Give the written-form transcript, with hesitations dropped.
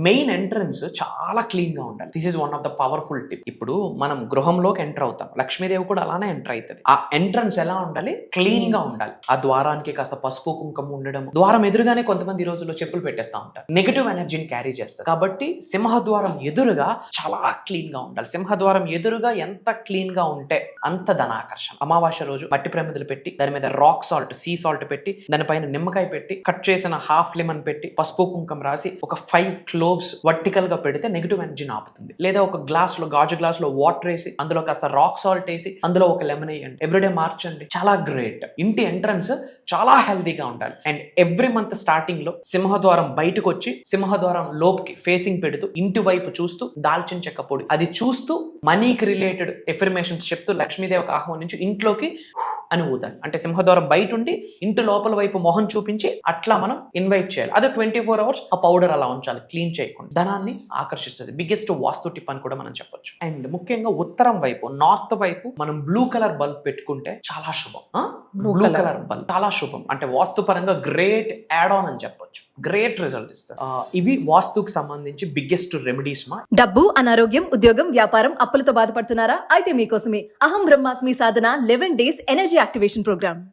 Main entrance చాలా clean గా ఉండాలి. This is one of the powerful tip. ఇప్పుడు మనం గృహంలోకి ఎంటర్ అవుతాం, లక్ష్మీదేవి కూడా అలానే ఎంటర్ అవుతుంది. ఆ ఎంట్రన్స్ ఎలా ఉండాలి? క్లీన్ గా ఉండాలి. ఆ ద్వారానికి కాస్త పసుపు కుంకుమ ఉండడం, ద్వారం ఎదురుగానే కొంతమంది ఈ రోజుల్లో చెప్పులు పెట్టేస్తా ఉంటారు, నెగటివ్ ఎనర్జీని క్యారీ చేస్తారు. కాబట్టి సింహద్వారం ఎదురుగా చాలా క్లీన్ గా ఉండాలి. సింహద్వారం ఎదురుగా ఎంత క్లీన్ గా ఉంటే అంత ధనాకర్షణ. అమావాస్య రోజు మట్టి ప్రమిదలు పెట్టి దాని మీద రాక్ సాల్ట్, సీ సాల్ట్ పెట్టి దానిపైన నిమ్మకాయ పెట్టి కట్ చేసిన హాఫ్ లెమన్ పెట్టి పసుపు కుంకుమ రాసి ఒక 5 క్లోవ్స్ వర్టికల్ గా పెడితే నెగిటివ్ ఎనర్జీని ఆపుతుంది. లేదా ఒక గ్లాస్ లో, గాజు గ్లాస్ లో వాటర్ వేసి అందులో కాస్త రాక్ సాల్ట్ వేసి అందులో ఒక లెమన్ వేయండి, ఎవ్రీడే మార్చండి, చాలా గ్రేట్. ఇంటి ఎంట్రన్స్ చాలా హెల్దీగా ఉండాలి. అండ్ ఎవ్రీ మంత్ స్టార్టింగ్ లో సింహద్వారం బయటకు వచ్చి సింహద్వారం లోపుకి ఫేసింగ్ పెడుతూ ఇంటి వైపు చూస్తూ దాల్చిన చెక్క పొడి అది చూస్తూ మనీకి రిలేటెడ్ ఎఫర్మేషన్స్ చెప్తూ లక్ష్మీదేవికి ఆహ్వానించి ఇంట్లోకి అని ఊదాలి. అంటే సింహద్వారం బయట ఉండి ఇంటి లోపల వైపు మొహం చూపించి అట్లా మనం ఇన్వైట్ చేయాలి. అదే 24 hours ఆ పౌడర్ అలా ఉంచాలి, క్లీన్ చేయకుండా. ధనాన్ని ఆకర్షిస్తుంది. బిగ్గెస్ట్ వాస్తు టిప్ అని కూడా మనం చెప్పొచ్చు. అండ్ ముఖ్యంగా ఉత్తరం వైపు, నార్త్ వైపు మనం బ్లూ కలర్ బల్బ్ పెట్టుకుంటే చాలా శుభం. బ్లూ కలర్ బల్బ్ చాలా శుభం. అంటే వాస్తు పరంగా గ్రేట్ యాడ్ ఆన్ అని చెప్పొచ్చు, గ్రేట్ రిజల్ట్ ఇస్తారు. ఇవి వాస్తుకు సంబంధించి బిగ్గెస్ట్ రెమెడీస్ మా. డబ్బు, అనారోగ్యం, ఉద్యోగం, వ్యాపారం, అప్పులతో బాధపడుతున్నారా? అయితే మీకోసమే అహం బ్రహ్మాస్మి సాధన 11 days ఎనర్జీ యాక్టివేషన్ ప్రోగ్రామ్.